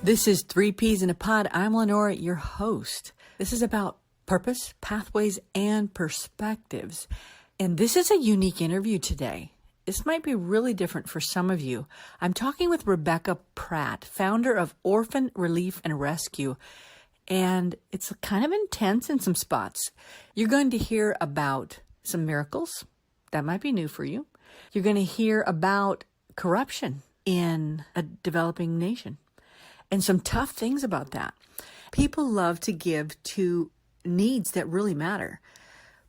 This is Three Peas in a Pod. I'm Lenora, your host. This is about purpose, pathways, and perspectives. And this is a unique interview today. This might be really different for some of you. I'm talking with Rebecca Pratt, founder of Orphan Relief and Rescue. And it's kind of intense in some spots. You're going to hear about some miracles. That might be new for you. You're going to hear about corruption in a developing nation and some tough things about that. People love to give to needs that really matter.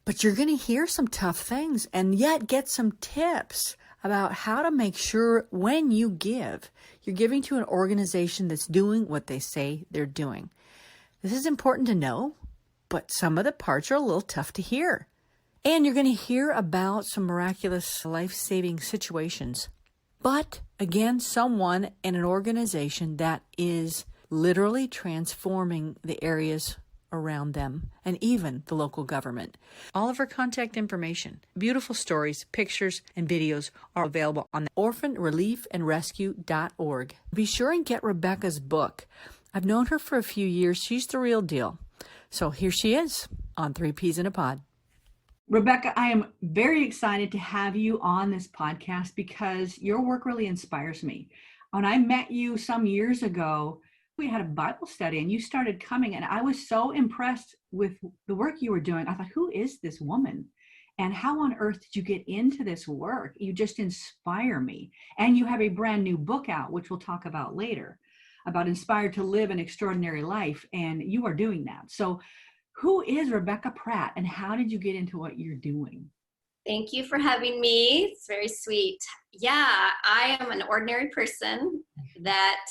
But you're going to hear some tough things and yet get some tips about how to make sure when you give, you're giving to an organization that's doing what they say they're doing. This is important to know, but some of the parts are a little tough to hear. And you're going to hear about some miraculous life-saving situations. But again, someone in an organization that is literally transforming the areas around them and even the local government. All of her contact information, beautiful stories, pictures, and videos are available on orphanreliefandrescue.org. Be sure and get Rebecca's book. I've known her for a few years. She's the real deal. So here she is on Three Peas in a Pod. Rebecca, I am very excited to have you on this podcast because your work really inspires me. When I met you some years ago, we had a Bible study and you started coming and I was so impressed with the work you were doing. I thought, who is this woman? And how on earth did you get into this work? You just inspire me. And you have a brand new book out, which we'll talk about later, about Inspired to Live an Extraordinary Life. And you are doing that. So who is Rebecca Pratt and how did you get into what you're doing? Thank you for having me. It's very sweet. Yeah, I am an ordinary person that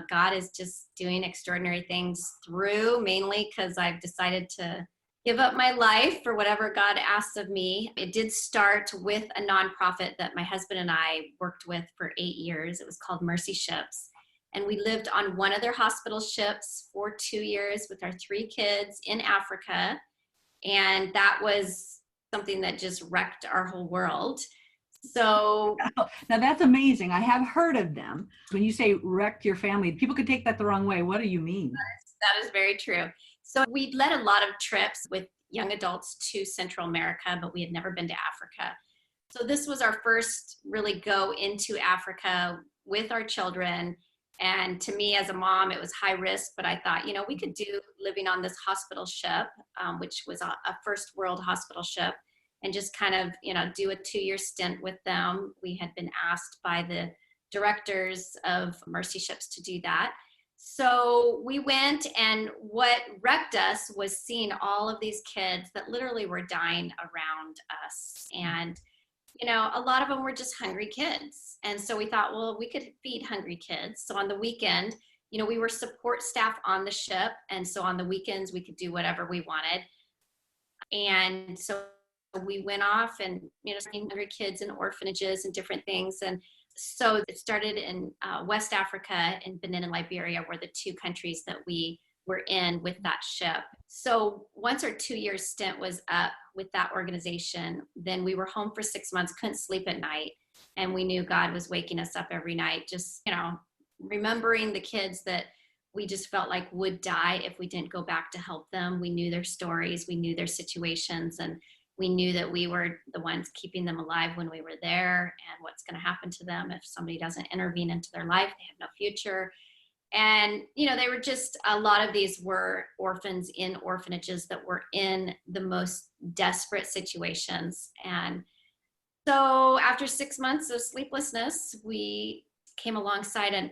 God is just doing extraordinary things through, mainly because I've decided to give up my life for whatever God asks of me. It did start with a nonprofit that my husband and I worked with for 8 years. It was called Mercy Ships. And we lived on one of their hospital ships for 2 years with our 3 kids in Africa. And that was something that just wrecked our whole world. So now that's amazing. I have heard of them. When you say wrecked your family, people could take that the wrong way. What do you mean? That is very true. So we led a lot of trips with young adults to Central America, but we had never been to Africa. So this was our first really go into Africa with our children. And to me as a mom, it was high risk, but I thought, we could do living on this hospital ship, which was a first world hospital ship, and just kind of, do a 2-year stint with them. We had been asked by the directors of Mercy Ships to do that. So we went, and what wrecked us was seeing all of these kids that literally were dying around us. And a lot of them were just hungry kids. And so we thought, well, we could feed hungry kids. So on the weekend, we were support staff on the ship. And so on the weekends, we could do whatever we wanted. And so we went off and, seeing hungry kids in orphanages and different things. And so it started in West Africa and Benin and Liberia were the 2 countries that we were in with that ship. So once our 2-year stint was up with that organization, then we were home for 6 months, couldn't sleep at night. And we knew God was waking us up every night, just, remembering the kids that we just felt like would die if we didn't go back to help them. We knew their stories, we knew their situations, and we knew that we were the ones keeping them alive when we were there, and what's going to happen to them if somebody doesn't intervene into their life. They have no future. And, they were just, a lot of these were orphans in orphanages that were in the most desperate situations. And so after 6 months of sleeplessness, we came alongside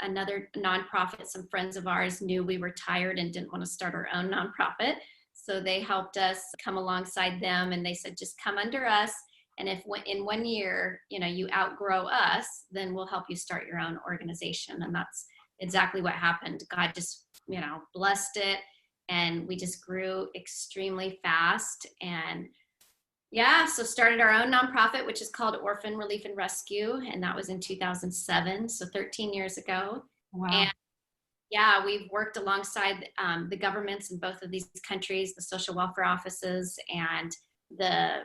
another nonprofit. Some friends of ours knew we were tired and didn't want to start our own nonprofit. So they helped us come alongside them, and they said, just come under us. And if in 1 year, you outgrow us, then we'll help you start your own organization. And that's exactly what happened. God just, blessed it. And we just grew extremely fast. And so started our own nonprofit, which is called Orphan Relief and Rescue. And that was in 2007. So 13 years ago. Wow. And we've worked alongside the governments in both of these countries, the social welfare offices and the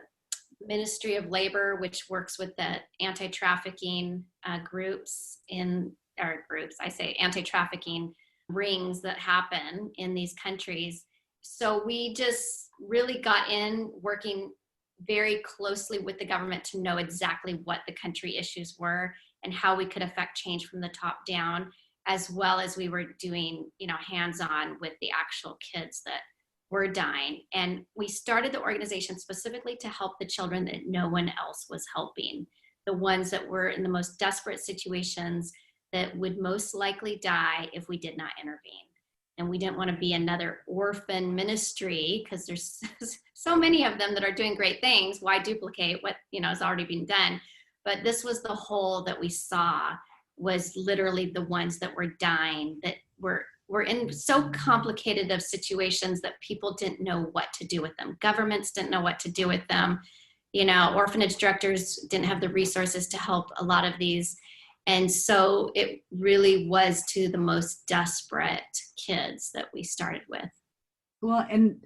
Ministry of Labor, which works with the anti-trafficking groups, anti-trafficking rings that happen in these countries. So we just really got in working very closely with the government to know exactly what the country issues were and how we could affect change from the top down, as well as we were doing, hands-on with the actual kids that were dying. And we started the organization specifically to help the children that no one else was helping, the ones that were in the most desperate situations that would most likely die if we did not intervene. And we didn't want to be another orphan ministry, because there's so many of them that are doing great things. Why duplicate what has already been done? But this was the hole that we saw, was literally the ones that were dying, that were in so complicated of situations that people didn't know what to do with them. Governments didn't know what to do with them. Orphanage directors didn't have the resources to help a lot of these. And so it really was to the most desperate kids that we started with. Well, and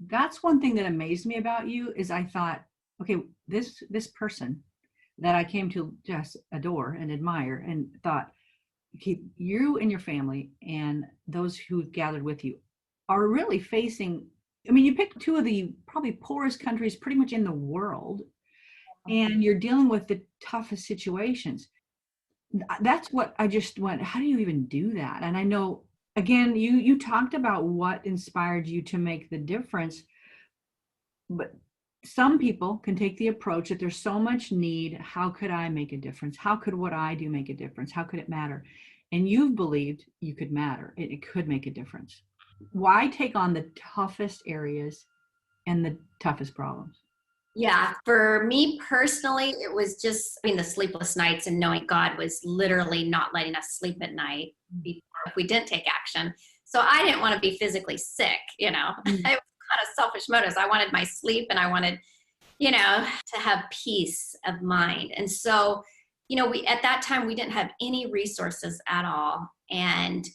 that's one thing that amazed me about you is I thought, okay, this person that I came to just adore and admire, and thought, okay, you and your family and those who've gathered with you are really facing, you picked two of the probably poorest countries pretty much in the world, and you're dealing with the toughest situations. That's what I just went, how do you even do that? And I know, again, you talked about what inspired you to make the difference, but some people can take the approach that there's so much need. How could I make a difference? How could what I do make a difference? How could it matter? And you've believed you could matter. It could make a difference. Why take on the toughest areas and the toughest problems? Yeah, for me personally, it was just the sleepless nights and knowing God was literally not letting us sleep at night before if we didn't take action. So I didn't want to be physically sick, It was kind of selfish motives. I wanted my sleep, and I wanted, to have peace of mind. And so, we at that time, we didn't have any resources at all. And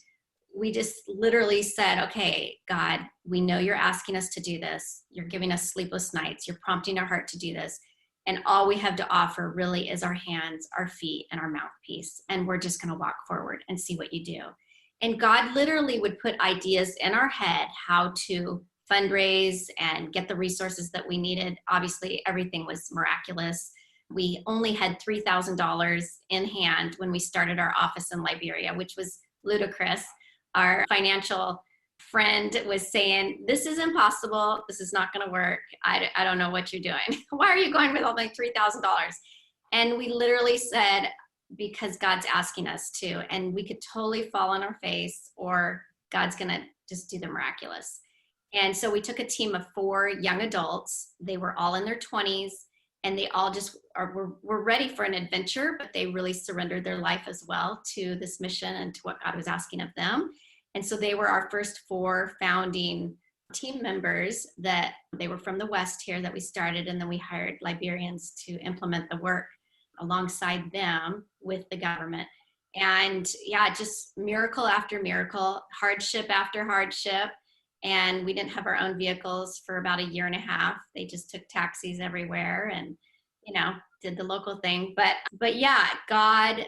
we just literally said, okay, God, we know you're asking us to do this. You're giving us sleepless nights. You're prompting our heart to do this. And all we have to offer really is our hands, our feet, and our mouthpiece. And we're just going to walk forward and see what you do. And God literally would put ideas in our head how to fundraise and get the resources that we needed. Obviously, everything was miraculous. We only had $3,000 in hand when we started our office in Liberia, which was ludicrous. Our financial friend was saying, this is impossible. This is not going to work. I don't know what you're doing. Why are you going with only $3,000? And we literally said, because God's asking us to, and we could totally fall on our face, or God's going to just do the miraculous. And so we took a team of 4 young adults. They were all in their 20s, and they all just were ready for an adventure, but they really surrendered their life as well to this mission and to what God was asking of them. And so they were our first 4 founding team members. That they were from the West here that we started, and then we hired Liberians to implement the work alongside them with the government. And yeah, just miracle after miracle, hardship after hardship. And we didn't have our own vehicles for about a year and a half. They just took taxis everywhere and, did the local thing. But yeah, God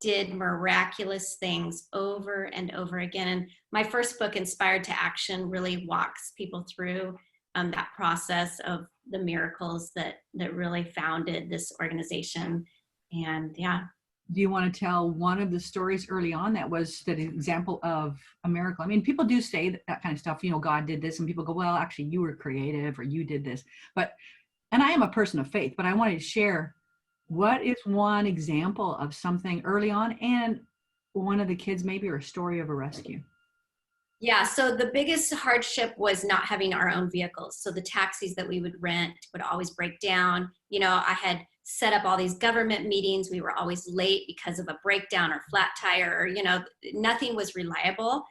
did miraculous things over and over again. And my first book, Inspired to Action, really walks people through that process of the miracles that really founded this organization. And yeah. Do you want to tell one of the stories early on that was that example of a miracle? People do say that kind of stuff, God did this, and people go, well, actually you were creative, or you did this. And I am a person of faith, but I wanted to share, what is one example of something early on, and one of the kids maybe, or a story of a rescue? Yeah, so the biggest hardship was not having our own vehicles. So the taxis that we would rent would always break down. I had set up all these government meetings. We were always late because of a breakdown or flat tire, or, nothing was reliable.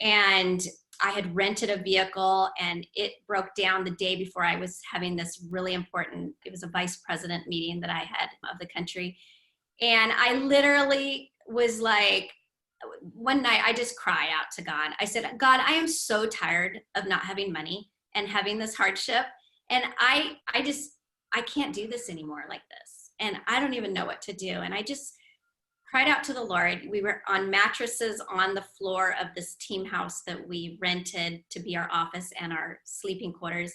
And I had rented a vehicle, and it broke down the day before I was having this really important, it was a vice president meeting that I had of the country. And I literally was like, one night I just cried out to God. I said, God, I am so tired of not having money and having this hardship. And I can't do this anymore like this. And I don't even know what to do. And I just cried out to the Lord. We were on mattresses on the floor of this team house that we rented to be our office and our sleeping quarters.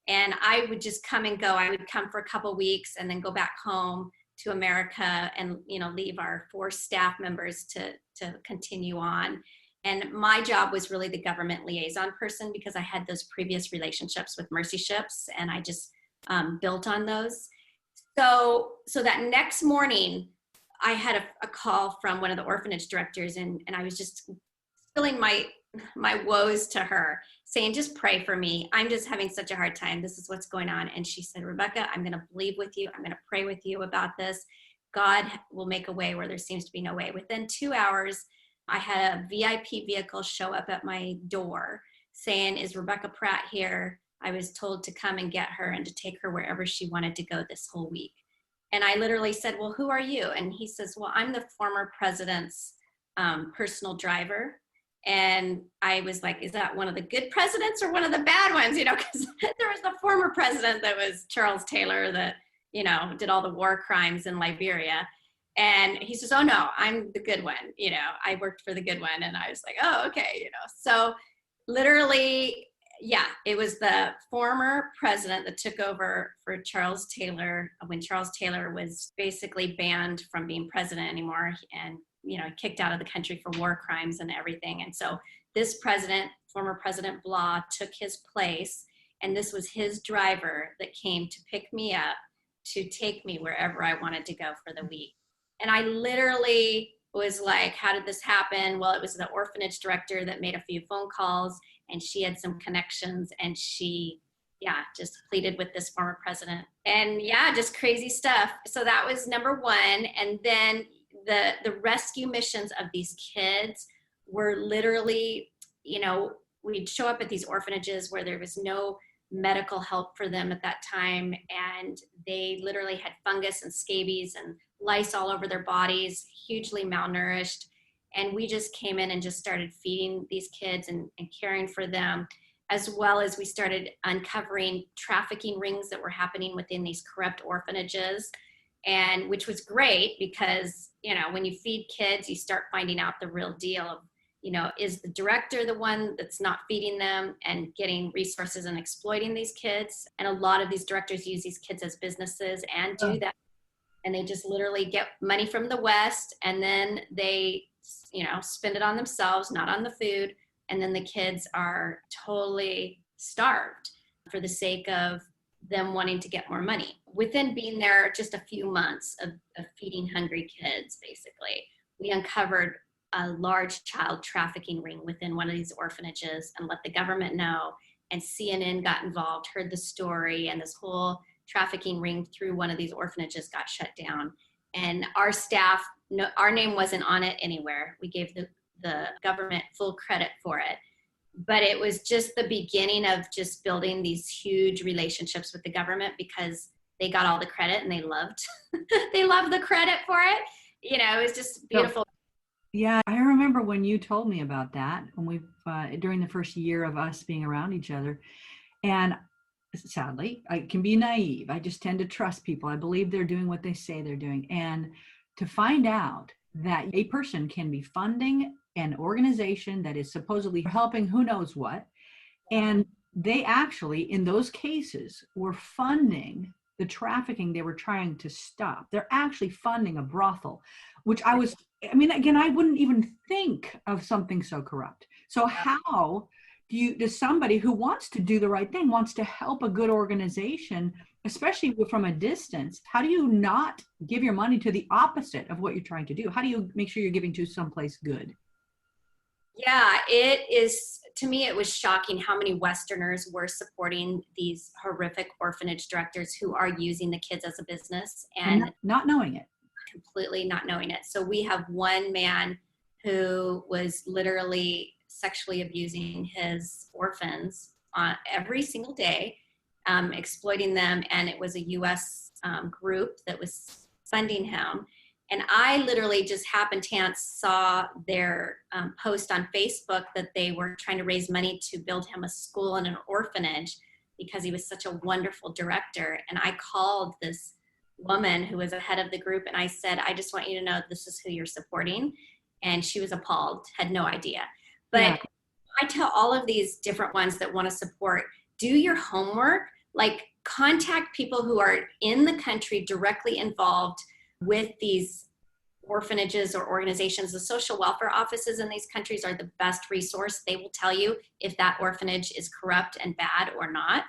And I would just come and go. I would come for a couple weeks and then go back home to America and, leave our 4 staff members to continue on. And my job was really the government liaison person because I had those previous relationships with Mercy Ships, and I just built on those. So that next morning, I had a call from one of the orphanage directors, and I was just spilling my woes to her, saying, just pray for me. I'm just having such a hard time. This is what's going on. And she said, Rebecca, I'm going to believe with you. I'm going to pray with you about this. God will make a way where there seems to be no way. Within 2 hours, I had a VIP vehicle show up at my door saying, is Rebecca Pratt here? I was told to come and get her and to take her wherever she wanted to go this whole week. And I literally said, well, who are you? And he says, well, I'm the former president's personal driver. And I was like, is that one of the good presidents or one of the bad ones? Because there was the former president that was Charles Taylor that, did all the war crimes in Liberia. And he says, oh no, I'm the good one. I worked for the good one. And I was like, oh, okay. So literally, yeah, it was the former president that took over for Charles Taylor when Charles Taylor was basically banned from being president anymore and, kicked out of the country for war crimes and everything. And so this president, former President Blah, took his place, and this was his driver that came to pick me up to take me wherever I wanted to go for the week. And I literally was like, how did this happen? Well, it was the orphanage director that made a few phone calls, and she had some connections, and she, just pleaded with this former president. And just crazy stuff. So that was number one. And then the rescue missions of these kids were literally, we'd show up at these orphanages where there was no medical help for them at that time. And they literally had fungus and scabies and lice all over their bodies, hugely malnourished. And we just came in and just started feeding these kids and caring for them, as well as we started uncovering trafficking rings that were happening within these corrupt orphanages. And which was great because, when you feed kids, you start finding out the real deal of, is the director the one that's not feeding them and getting resources and exploiting these kids? And a lot of these directors use these kids as businesses and do that. And they just literally get money from the West, and then they, spend it on themselves, not on the food. And then the kids are totally starved for the sake of them wanting to get more money. Within being there just a few months of feeding hungry kids, basically, we uncovered a large child trafficking ring within one of these orphanages and let the government know. And CNN got involved, heard the story, and this whole trafficking ring through one of these orphanages got shut down. And our staff, our name wasn't on it anywhere. We gave the government full credit for it. But it was just the beginning of just building these huge relationships with the government because they got all the credit and they loved the credit for it. It was just beautiful. Yeah, I remember when you told me about that when we've during the first year of us being around each other. And sadly, I can be naive. I just tend to trust people. I believe they're doing what they say they're doing. And to find out that a person can be funding an organization that is supposedly helping who knows what, and they actually, in those cases, were funding the trafficking they were trying to stop. They're actually funding a brothel, which I wouldn't even think of something so corrupt. So how does somebody who wants to do the right thing, wants to help a good organization, especially from a distance, how do you not give your money to the opposite of what you're trying to do? How do you make sure you're giving to someplace good? Yeah, it is. To me, it was shocking how many Westerners were supporting these horrific orphanage directors who are using the kids as a business and not knowing it. Completely not knowing it. So we have one man who was literally sexually abusing his orphans every single day, exploiting them. And it was a U.S. Group that was funding him. And I literally just happenstance saw their post on Facebook that they were trying to raise money to build him a school and an orphanage because he was such a wonderful director. And I called this woman who was the head of the group, and I said, I just want you to know this is who you're supporting. And she was appalled, had no idea. Yeah. But I tell all of these different ones that want to support, do your homework, like contact people who are in the country directly involved with these orphanages or organizations. The social welfare offices in these countries are the best resource. They will tell you if that orphanage is corrupt and bad or not.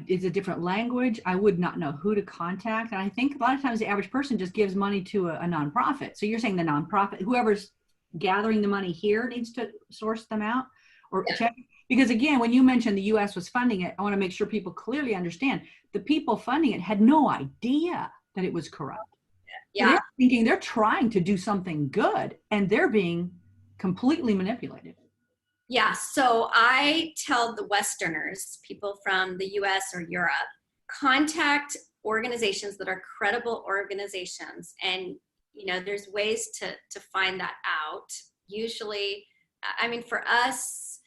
It's a different language. I would not know who to contact. And I think a lot of times the average person just gives money to a nonprofit. So you're saying the nonprofit, whoever's gathering the money here needs to source them out or check? Because again, when you mentioned the US was funding it, I want to make sure people clearly understand the people funding it had no idea that it was corrupt. Yeah. They're thinking they're trying to do something good and they're being completely manipulated. Yeah. So I tell the Westerners, people from the US or Europe, contact organizations that are credible organizations. And, you know, there's ways to find that out. Usually, I mean, for us,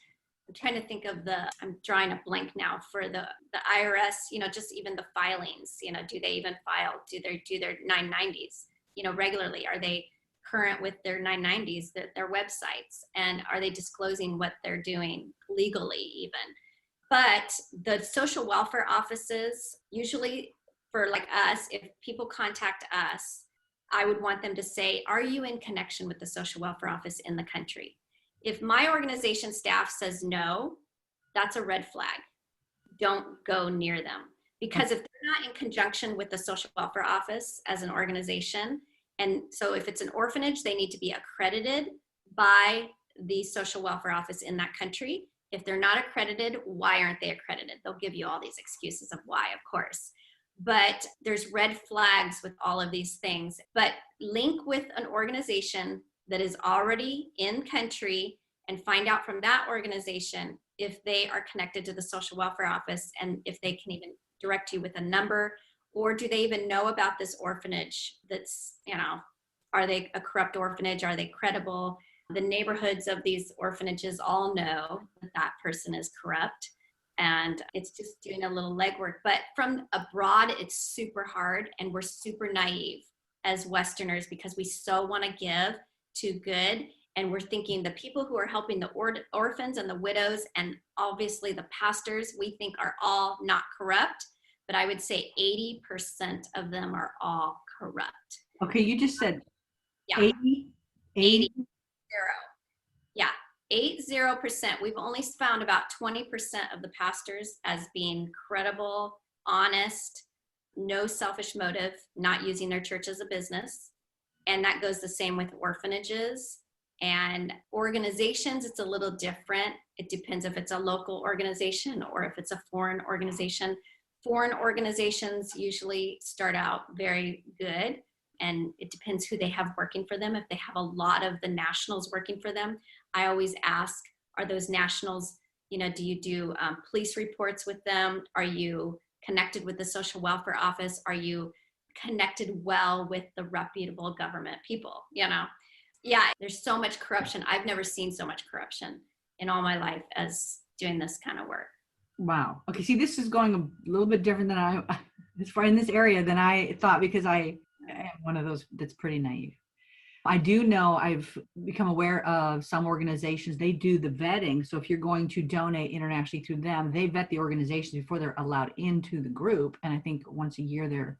I'm trying to think of I'm drawing a blank now for the IRS, you know, just even the filings, you know, do they even file, do their 990s, you know, regularly? Are they current with their 990s, their websites? And are they disclosing what they're doing legally even? But the social welfare offices, usually for like us, if people contact us, I would want them to say, are you in connection with the social welfare office in the country? If my organization staff says no, that's a red flag. Don't go near them. Because if they're not in conjunction with the social welfare office as an organization, and so if it's an orphanage, they need to be accredited by the social welfare office in that country. If they're not accredited, why aren't they accredited? They'll give you all these excuses of why, of course. But there's red flags with all of these things. But link with an organization that is already in country and find out from that organization if they are connected to the social welfare office and if they can even direct you with a number, or do they even know about this orphanage that's, you know, are they a corrupt orphanage? Are they credible? The neighborhoods of these orphanages all know that that person is corrupt. And it's just doing a little legwork. But from abroad, it's super hard. And we're super naive as Westerners because we so want to give to good. And we're thinking the people who are helping the orphans and the widows and obviously the pastors, we think are all not corrupt. But I would say 80% of them are all corrupt. Okay, you just said 80? Yeah, 80%. We've only found about 20% of the pastors as being credible, honest, no selfish motive, not using their church as a business. And that goes the same with orphanages and organizations. It's a little different. It depends if it's a local organization or if it's a foreign organization. Foreign organizations usually start out very good, and it depends who they have working for them. If they have a lot of the nationals working for them, I always ask, are those nationals, you know, do you do police reports with them? Are you connected with the social welfare office? Are you connected well with the reputable government people, you know? Yeah, there's so much corruption. I've never seen so much corruption in all my life as doing this kind of work. Wow. Okay. See, this is going a little bit different than as far in this area than I thought, because I am one of those that's pretty naive. I do know I've become aware of some organizations, they do the vetting. So if you're going to donate internationally through them, they vet the organizations before they're allowed into the group. And I think once a year they're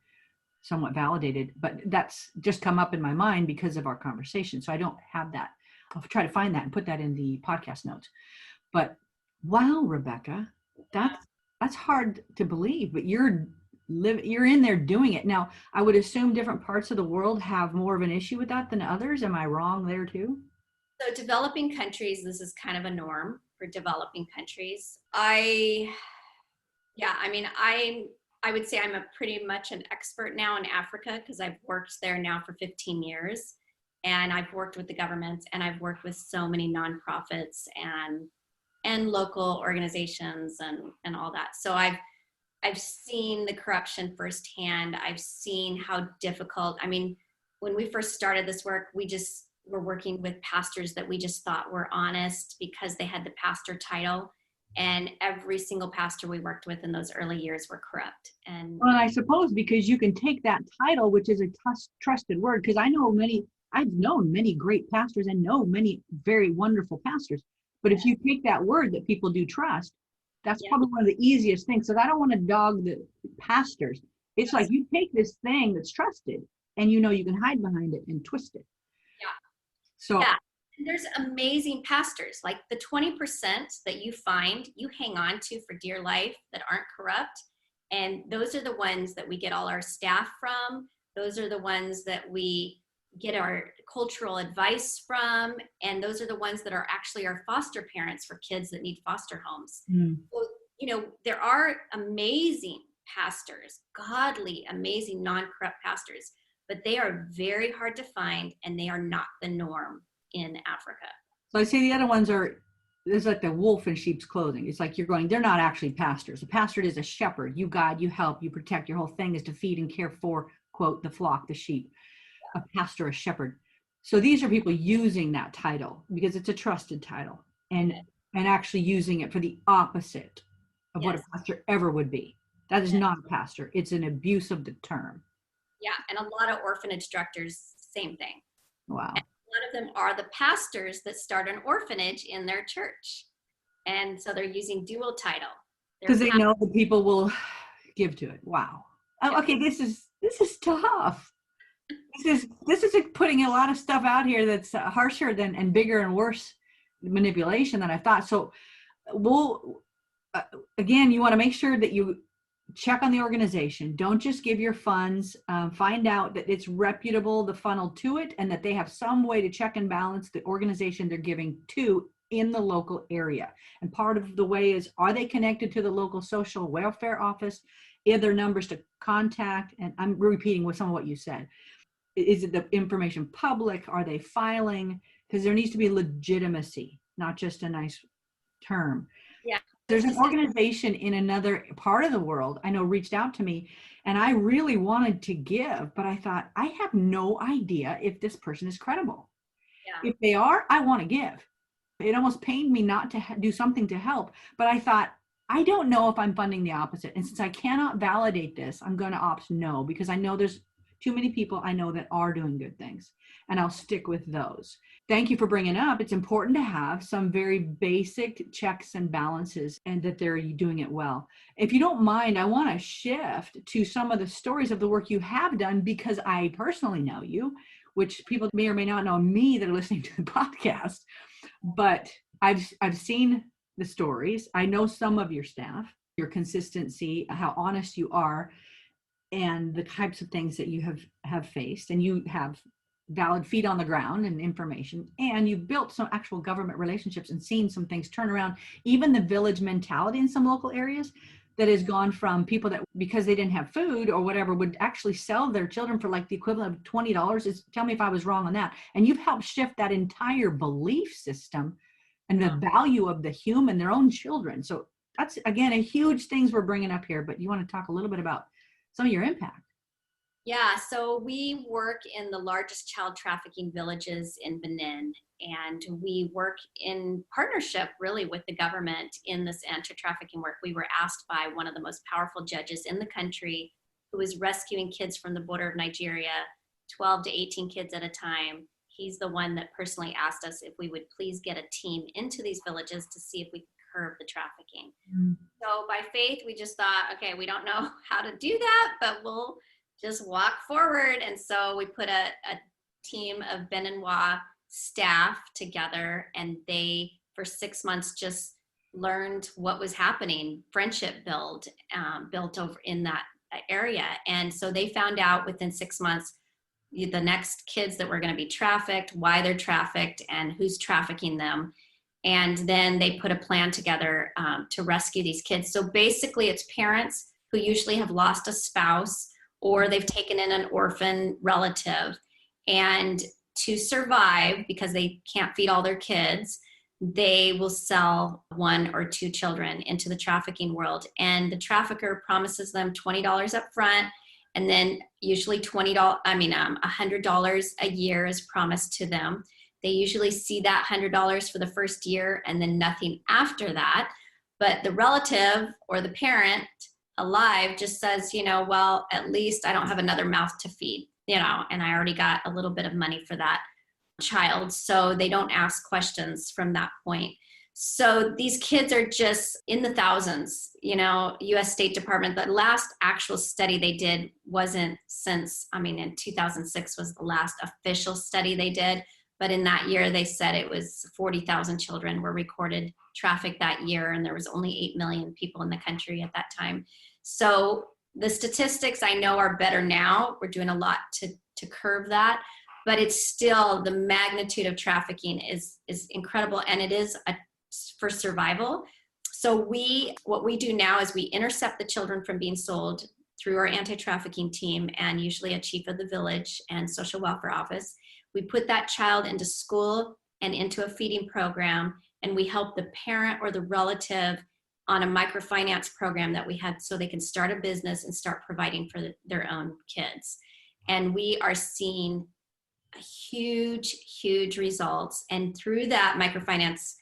somewhat validated, but that's just come up in my mind because of our conversation. So I don't have that. I'll try to find that and put that in the podcast notes. But wow, Rebecca, that's hard to believe, but you're in there doing it. Now, I would assume different parts of the world have more of an issue with that than others. Am I wrong there too? So developing countries, this is kind of a norm for developing countries. I would say I'm pretty much an expert now in Africa because I've worked there now for 15 years. And I've worked with the governments and I've worked with so many nonprofits and local organizations and all that. So I've seen the corruption firsthand. I've seen how difficult, I mean, when we first started this work, we just were working with pastors that we just thought were honest because they had the pastor title. And every single pastor we worked with in those early years were corrupt. And Well, I suppose because you can take that title, which is a trusted word, because I've known many great pastors and know many very wonderful pastors. But if you take that word that people do trust, that's probably one of the easiest things. So I don't want to dog the pastors. It's like you take this thing that's trusted and you can hide behind it and twist it. Yeah. So yeah. And there's amazing pastors, like the 20% that you find, you hang on to for dear life that aren't corrupt. And those are the ones that we get all our staff from. Those are the ones that we get our cultural advice from. And those are the ones that are actually our foster parents for kids that need foster homes. So, there are amazing pastors, godly, amazing, non-corrupt pastors, but they are very hard to find and they are not the norm in Africa. So I say the other ones there's like the wolf in sheep's clothing. It's like they're not actually pastors. A pastor is a shepherd. You guide, you help, you protect. Your whole thing is to feed and care for, quote, the flock, the sheep. A pastor, a shepherd. So these are people using that title because it's a trusted title and actually using it for the opposite of what a pastor ever would be. That is not a pastor. It's an abuse of the term. Yeah, and a lot of orphanage directors, same thing. Wow. And a lot of them are the pastors that start an orphanage in their church. And so they're using dual title. Because they know the people will give to it. Wow. Okay, this is tough. This is putting a lot of stuff out here that's harsher and bigger and worse manipulation than I thought. So again, you want to make sure that you check on the organization. Don't just give your funds. Find out that it's reputable, the funnel to it, and that they have some way to check and balance the organization they're giving to in the local area. And part of the way is, are they connected to the local social welfare office? Are there numbers to contact? And I'm repeating with some of what you said. Is it the information public? Are they filing? Because there needs to be legitimacy, not just a nice term. Yeah. There's an organization in another part of the world I know reached out to me, and I really wanted to give, but I thought, I have no idea if this person is credible. Yeah. If they are, I want to give. It almost pained me not to do something to help, but I thought, I don't know if I'm funding the opposite. And since I cannot validate this, I'm going to opt no, because I know there's too many people I know that are doing good things, and I'll stick with those. Thank you for bringing up. It's important to have some very basic checks and balances and that they're doing it well. If you don't mind, I want to shift to some of the stories of the work you have done, because I personally know you, which people may or may not know me that are listening to the podcast, but I've seen the stories. I know some of your staff, your consistency, how honest you are, and the types of things that you have faced, and you have valid feet on the ground and information, and you've built some actual government relationships and seen some things turn around, even the village mentality in some local areas that has gone from people that, because they didn't have food or whatever, would actually sell their children for like the equivalent of $20. Tell me if I was wrong on that. And you've helped shift that entire belief system and the value of the human, their own children. So that's, again, a huge things we're bringing up here, but you want to talk a little bit about some of your impact. Yeah, so we work in the largest child trafficking villages in Benin, and we work in partnership really with the government in this anti-trafficking work. We were asked by one of the most powerful judges in the country, who is rescuing kids from the border of Nigeria, 12 to 18 kids at a time. He's the one that personally asked us if we would please get a team into these villages to see if we could curb the trafficking. So by faith, we just thought, okay, we don't know how to do that, but we'll just walk forward. And so we put a team of Beninois staff together, and they, for 6 months, just learned what was happening. Friendship built over in that area. And so they found out within 6 months the next kids that were going to be trafficked, why they're trafficked, and who's trafficking them. And then they put a plan together to rescue these kids. So basically it's parents who usually have lost a spouse, or they've taken in an orphan relative, and to survive, because they can't feed all their kids, they will sell 1 or 2 children into the trafficking world. And the trafficker promises them $20 up front, and then usually $100 a year is promised to them. They usually see that $100 for the first year and then nothing after that. but the relative or the parent alive just says, well, at least I don't have another mouth to feed, and I already got a little bit of money for that child. So they don't ask questions from that point. So these kids are just in the thousands, US State Department. The last actual study they did wasn't in 2006 was the last official study they did. But in that year, they said it was 40,000 children were recorded trafficked that year. And there was only 8 million people in the country at that time. So the statistics I know are better now. We're doing a lot to curb that. But it's still, the magnitude of trafficking is incredible. And it is for survival. So what we do now is we intercept the children from being sold through our anti-trafficking team and usually a chief of the village and social welfare office. We put that child into school and into a feeding program, and we help the parent or the relative on a microfinance program that we had so they can start a business and start providing for their own kids. And we are seeing huge results. And through that microfinance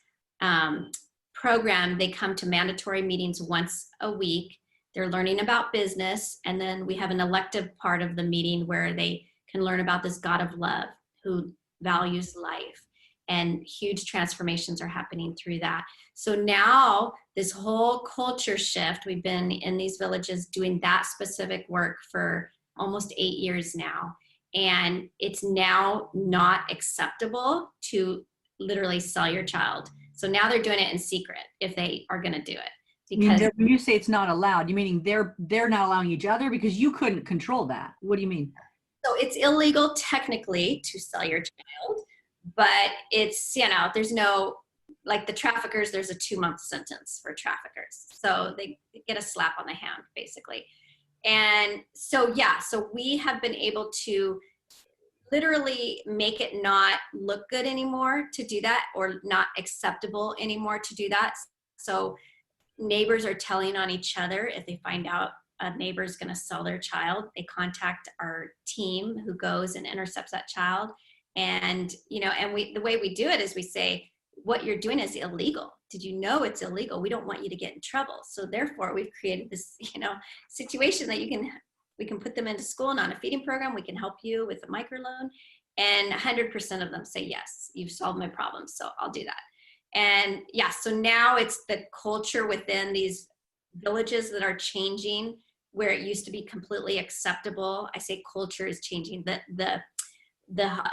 program, they come to mandatory meetings once a week. They're learning about business. And then we have an elective part of the meeting where they can learn about this God of love who values life. And huge transformations are happening through that. So now this whole culture shift, we've been in these villages doing that specific work for almost 8 years now. And it's now not acceptable to literally sell your child. So now they're doing it in secret if they are going to do it. Because when you say it's not allowed, you meaning they're not allowing each other because you couldn't control that. What do you mean? So it's illegal technically to sell your child, but it's, there's no, like the traffickers, there's a 2-month sentence for traffickers. So they get a slap on the hand, basically. And so, so we have been able to literally make it not look good anymore to do that, or not acceptable anymore to do that. So neighbors are telling on each other if they find out a neighbor is going to sell their child, they contact our team who goes and intercepts that child. And, the way we do it is we say, what you're doing is illegal. Did you know it's illegal? We don't want you to get in trouble. So therefore we've created this, situation that we can put them into school and on a feeding program. We can help you with a microloan. And 100% of them say, yes, you've solved my problem. So I'll do that. And so now it's the culture within these villages that are changing, where it used to be completely acceptable. I say culture is changing. The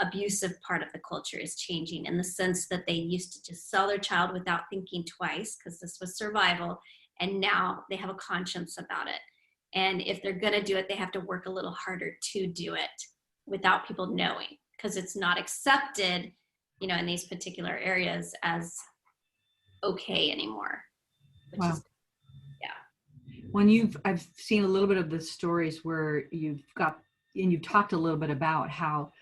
abusive part of the culture is changing in the sense that they used to just sell their child without thinking twice because this was survival. And now they have a conscience about it. And if they're going to do it, they have to work a little harder to do it without people knowing, because it's not accepted, in these particular areas as okay anymore. Which is, I've seen a little bit of the stories where you've talked a little bit about how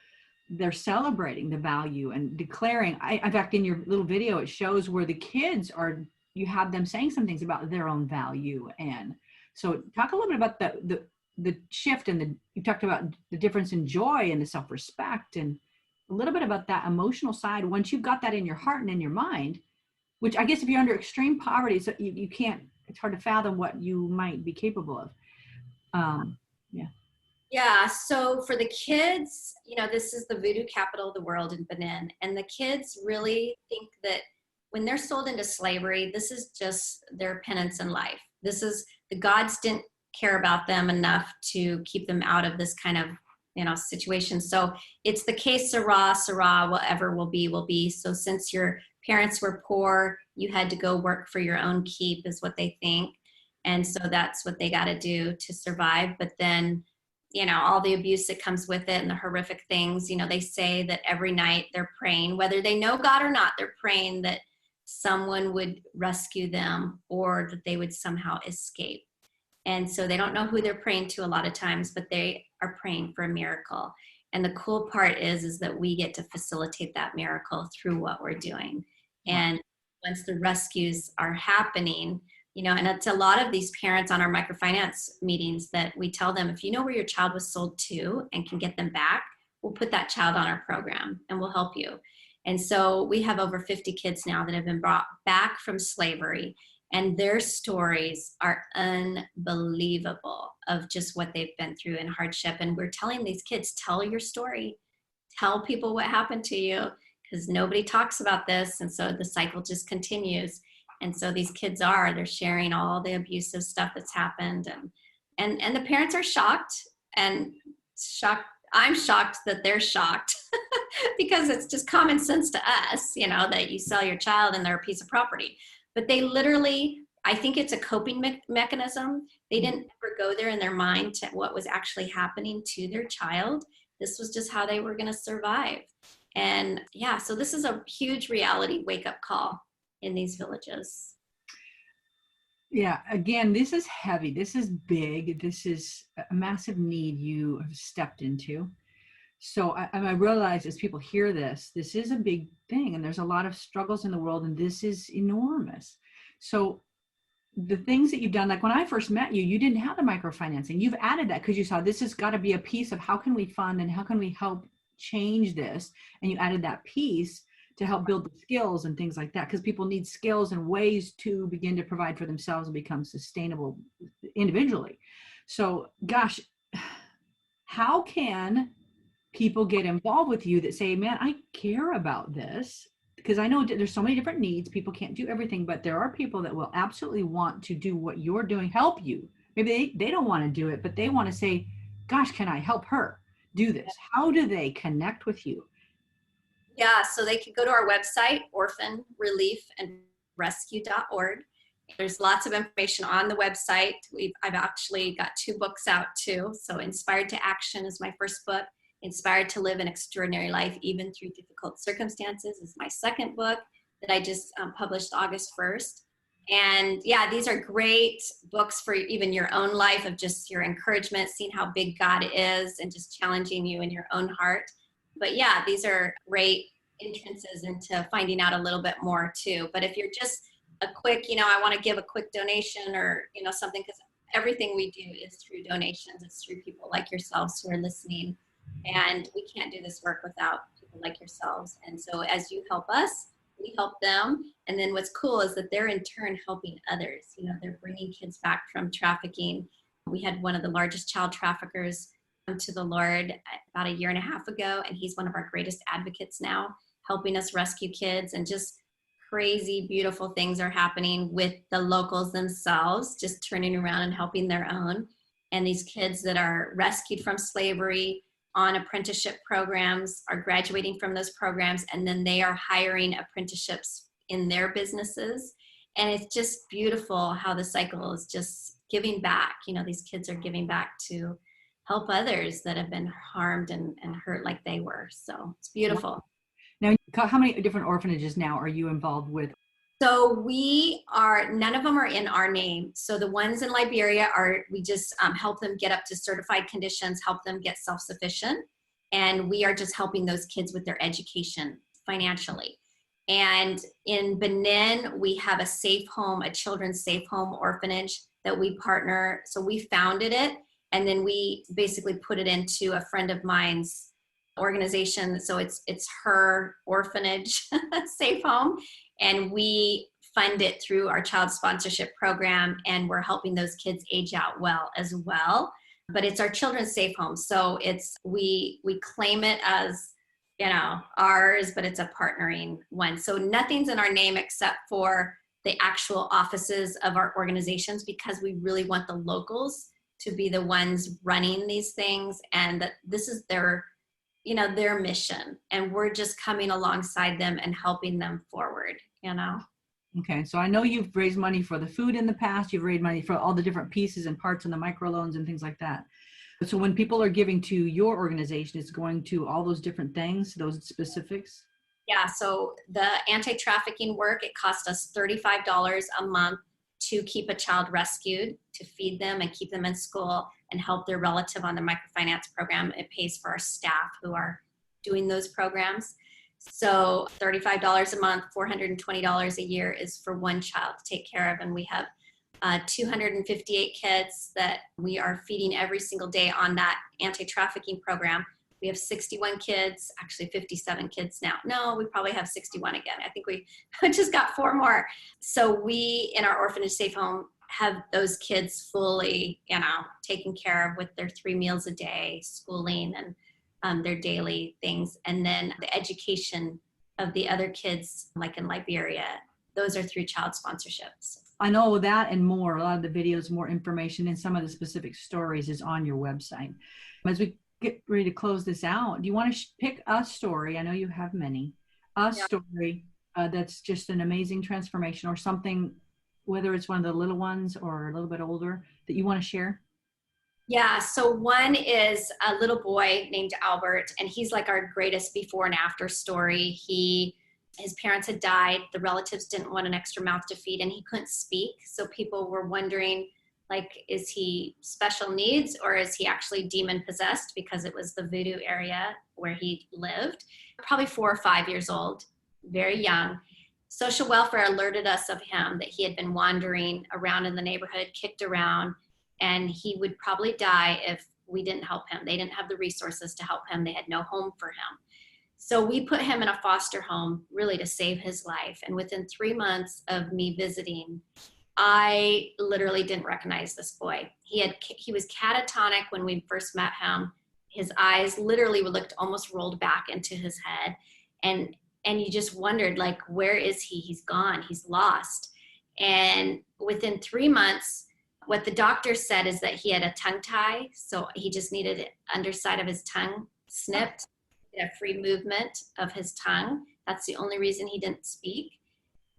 they're celebrating the value and declaring. In fact, in your little video, it shows where the kids you have them saying some things about their own value. And so talk a little bit about the shift, and you talked about the difference in joy and the self-respect, and a little bit about that emotional side. Once you've got that in your heart and in your mind, which I guess if you're under extreme poverty, so you can't, it's hard to fathom what you might be capable of. So for the kids, this is the voodoo capital of the world in Benin. And the kids really think that when they're sold into slavery, this is just their penance in life. This is, the gods didn't care about them enough to keep them out of this kind of, situation. So it's the case, Sarah, whatever will be. So since your parents were poor, you had to go work for your own keep, is what they think. And so that's what they got to do to survive. But then, all the abuse that comes with it and the horrific things, they say that every night they're praying, whether they know God or not, they're praying that someone would rescue them or that they would somehow escape. And so they don't know who they're praying to a lot of times, but they are praying for a miracle. And the cool part is that we get to facilitate that miracle through what we're doing. And once the rescues are happening, and it's a lot of these parents on our microfinance meetings that we tell them, if you know where your child was sold to and can get them back, we'll put that child on our program and we'll help you. And so we have over 50 kids now that have been brought back from slavery. And their stories are unbelievable of just what they've been through in hardship. And we're telling these kids, tell your story, tell people what happened to you, because nobody talks about this. And so the cycle just continues. And so these kids they're sharing all the abusive stuff that's happened. And the parents are shocked and shocked. I'm shocked that they're shocked because it's just common sense to us, that you sell your child and they're a piece of property. But they literally, I think it's a coping mechanism. They didn't ever go there in their mind to what was actually happening to their child. This was just how they were going to survive. And yeah, so this is a huge reality wake-up call in these villages. Yeah, again, this is heavy. This is big. This is a massive need you have stepped into. So I realize as people hear this is a big thing, and there's a lot of struggles in the world, and this is enormous. So the things that you've done, like when I first met you, you didn't have the microfinancing. You've added that because you saw this has got to be a piece of how can we fund and how can we help change this, and you added that piece to help build the skills and things like that, because people need skills and ways to begin to provide for themselves and become sustainable individually. So gosh, how can people get involved with you that say, man, I care about this? Because I know there's so many different needs. People can't do everything, but there are people that will absolutely want to do what you're doing, help you. Maybe they don't want to do it, but they want to say, gosh, can I help her do this? How do they connect with you? Yeah, so they could go to our website, orphanreliefandrescue.org. There's lots of information on the website. I've actually got 2 books out too. So Inspired to Action is my first book. Inspired to Live an Extraordinary Life Even Through Difficult Circumstances is my second book that I just published August 1st. And yeah, these are great books for even your own life, of just your encouragement, seeing how big God is and just challenging you in your own heart. But yeah, these are great entrances into finding out a little bit more too. But if you're just a quick, I want to give a quick donation or, something, because everything we do is through donations. It's through people like yourselves who are listening. And we can't do this work without people like yourselves. And so as you help us, we help them. And then what's cool is that they're in turn helping others. They're bringing kids back from trafficking. We had one of the largest child traffickers come to the Lord about 1.5 years ago, and he's one of our greatest advocates now, helping us rescue kids. And just crazy, beautiful things are happening with the locals themselves, just turning around and helping their own. And these kids that are rescued from slavery on apprenticeship programs are graduating from those programs, and then they are hiring apprenticeships in their businesses. And it's just beautiful how the cycle is just giving back. These kids are giving back to help others that have been harmed and hurt like they were. So it's beautiful. Now, how many different orphanages now are you involved with? So none of them are in our name. So the ones in Liberia we just help them get up to certified conditions, help them get self-sufficient. And we are just helping those kids with their education financially. And in Benin, we have a safe home, a children's safe home orphanage that we partner. So we founded it, and then we basically put it into a friend of mine's organization. So it's her orphanage safe home, and we fund it through our child sponsorship program, and we're helping those kids age out well as well. But it's our children's safe home. So we claim it as, ours, but it's a partnering one. So nothing's in our name except for the actual offices of our organizations, because we really want the locals to be the ones running these things, and that this is their mission, and we're just coming alongside them and helping them forward. Okay, so I know you've raised money for the food in the past. You've raised money for all the different pieces and parts and the microloans and things like that. So when people are giving to your organization, it's going to all those different things, those specifics? Yeah, so the anti-trafficking work, it cost us $35 a month to keep a child rescued, to feed them and keep them in school and help their relative on the microfinance program. It pays for our staff who are doing those programs. So $35 a month, $420 a year is for one child to take care of. And we have 258 kids that we are feeding every single day on that anti-trafficking program. We have 61 kids, actually 57 kids now. No, we probably have 61 again. I think we just got 4 more. So we, in our orphanage safe home, have those kids fully, taken care of with their 3 meals a day, schooling, and their daily things. And then the education of the other kids, like in Liberia, those are through child sponsorships. I know that and more. A lot of the videos, more information, and some of the specific stories is on your website. As we get ready to close this out, do you want to pick a story? I know you have many. Story that's just an amazing transformation, or something, whether it's one of the little ones or a little bit older, that you want to share? Yeah, so one is a little boy named Albert, and he's like our greatest before and after story. His parents had died. The relatives didn't want an extra mouth to feed, and he couldn't speak. So people were wondering, like, is he special needs or is he actually demon possessed, because it was the voodoo area where he lived. Probably 4 or 5 years old, very young. Social welfare alerted us of him, that he had been wandering around in the neighborhood, kicked around, and he would probably die if we didn't help him. They didn't have the resources to help him. They had no home for him. So we put him in a foster home, really to save his life. And within 3 months of me visiting, I literally didn't recognize this boy. He was catatonic when we first met him. His eyes literally looked almost rolled back into his head. And you just wondered, like, where is he? He's gone. He's lost. And within 3 months, what the doctor said is that he had a tongue tie. So he just needed the underside of his tongue snipped, a free movement of his tongue. That's the only reason he didn't speak.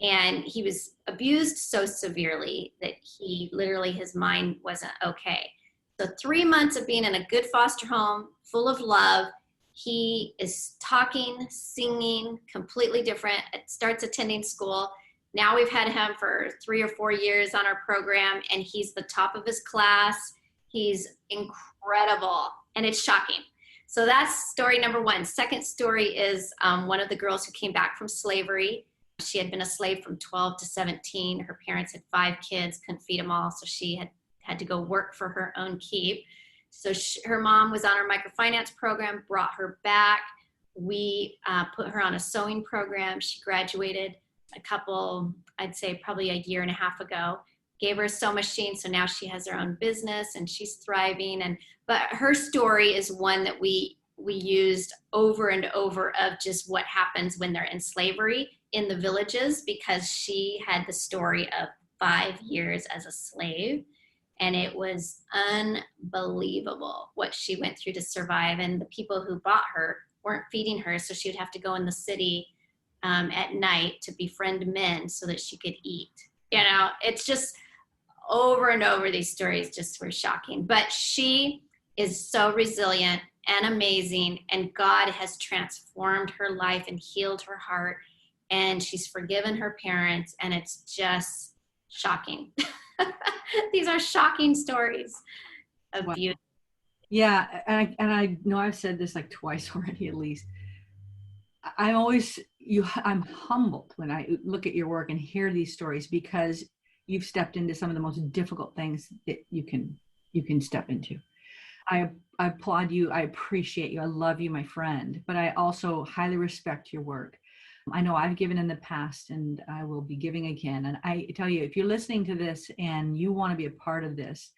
And he was abused so severely that his mind wasn't okay. So 3 months of being in a good foster home, full of love, he is talking, singing, completely different. It starts attending school. Now we've had him for 3 or 4 years on our program, and he's the top of his class. He's incredible, and it's shocking. So that's story number 1. Second story is one of the girls who came back from slavery. She had been a slave from 12 to 17. Her parents had 5 kids, couldn't feed them all, so she had to go work for her own keep. So her mom was on our microfinance program, brought her back. We put her on a sewing program. She graduated I'd say probably a year and a half ago. Gave her a sew machine, so now she has her own business and she's thriving. But her story is one that we used over and over, of just what happens when they're in slavery in the villages, because she had the story of 5 years as a slave, and it was unbelievable what she went through to survive. And the people who bought her weren't feeding her, so she would have to go in the city at night to befriend men so that she could eat. It's just over and over, these stories just were shocking. But she is so resilient and amazing, and God has transformed her life and healed her heart, and she's forgiven her parents, and it's just shocking. These are shocking stories of beauty. Yeah, and I know I've said this like twice already at least. I'm humbled when I look at your work and hear these stories, because you've stepped into some of the most difficult things that you can step into. I applaud you. I appreciate you. I love you, my friend, but I also highly respect your work. I know I've given in the past, and I will be giving again. And I tell you, if you're listening to this and you want to be a part of this,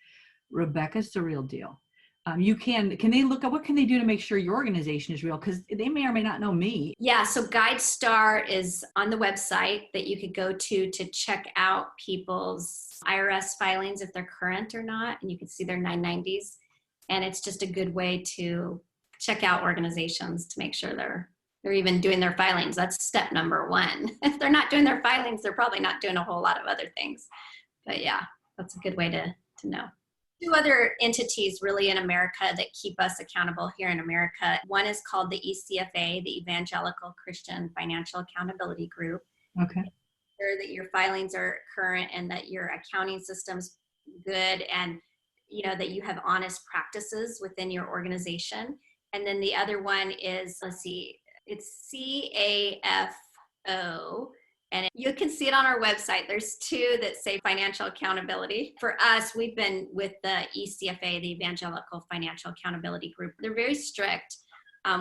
Rebecca's the real deal. Can they look at, what can they do to make sure your organization is real? Because they may or may not know me. Yeah, so GuideStar is on the website that you could go to check out people's IRS filings, if they're current or not, and you can see their 990s. And it's just a good way to check out organizations to make sure they're even doing their filings. That's step number 1. If they're not doing their filings, they're probably not doing a whole lot of other things. But yeah, that's a good way to know. 2 other entities really in America that keep us accountable here in America. One is called the ECFA, the Evangelical Christian Financial Accountability Group. Okay. Sure that your filings are current and that your accounting system's good, and that you have honest practices within your organization. And then the other one is, it's CAFO. And you can see it on our website. There's 2 that say financial accountability. For us, we've been with the ECFA, the Evangelical Financial Accountability Group. They're very strict.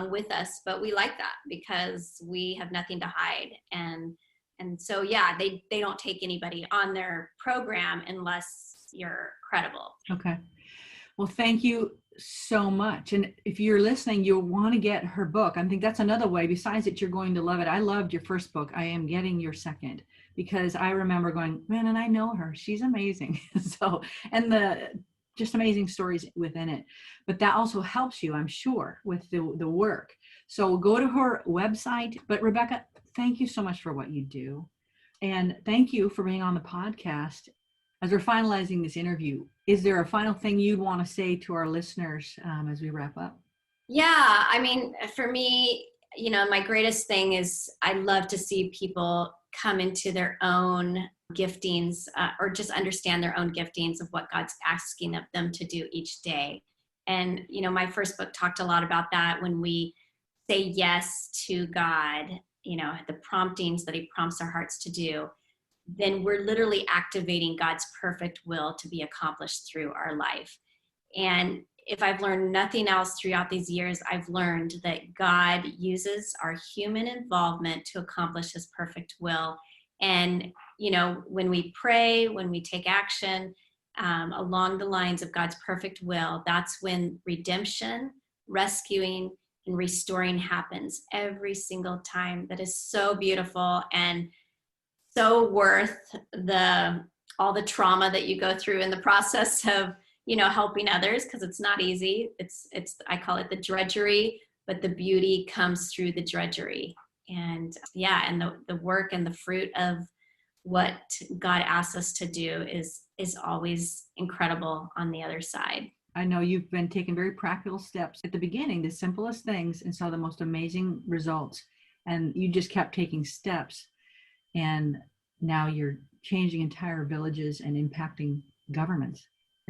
with us, but we like that because we have nothing to hide. And so, yeah, they don't take anybody on their program unless you're credible. Okay. Well, thank you so much. And if you're listening, you'll want to get her book. I think that's another way. Besides that, you're going to love it. I loved your first book. I am getting your second because I remember going, man, and I know her. She's amazing. So, and the just amazing stories within it. But that also helps you, I'm sure, with the work. So go to her website. But Rebecca, thank you so much for what you do. And thank you for being on the podcast. As we're finalizing this interview, is there a final thing you'd want to say to our listeners as we wrap up? Yeah, I mean, for me, my greatest thing is I love to see people come into their own giftings or just understand their own giftings of what God's asking of them to do each day. And, my first book talked a lot about that when we say yes to God, the promptings that he prompts our hearts to do, then we're literally activating God's perfect will to be accomplished through our life. And if I've learned nothing else throughout these years, I've learned that God uses our human involvement to accomplish his perfect will. And, when we pray, when we take action along the lines of God's perfect will, that's when redemption, rescuing, and restoring happens every single time. That is so beautiful and so worth all the trauma that you go through in the process of helping others, because it's not easy. It's I call it the drudgery, but the beauty comes through the drudgery. And and the work and the fruit of what God asks us to do is always incredible on the other side. I know you've been taking very practical steps at the beginning, the simplest things, and saw the most amazing results. And you just kept taking steps. And now you're changing entire villages and impacting governments.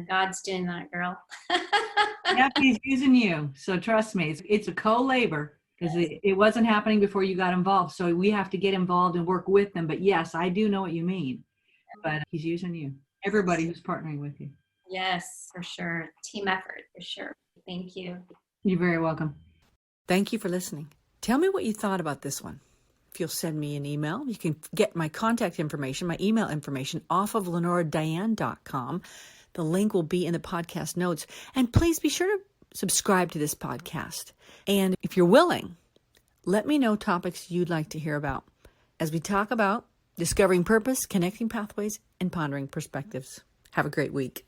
God's doing that, girl. Yep, he's using you. So trust me, it's a co-labor because it wasn't happening before you got involved. So we have to get involved and work with them. But yes, I do know what you mean. But he's using you. Everybody who's partnering with you. Yes, for sure. Team effort, for sure. Thank you. You're very welcome. Thank you for listening. Tell me what you thought about this one. If you'll send me an email, you can get my contact information, my email information off of LenoraDiane.com. The link will be in the podcast notes. And please be sure to subscribe to this podcast. And if you're willing, let me know topics you'd like to hear about as we talk about discovering purpose, connecting pathways, and pondering perspectives. Have a great week.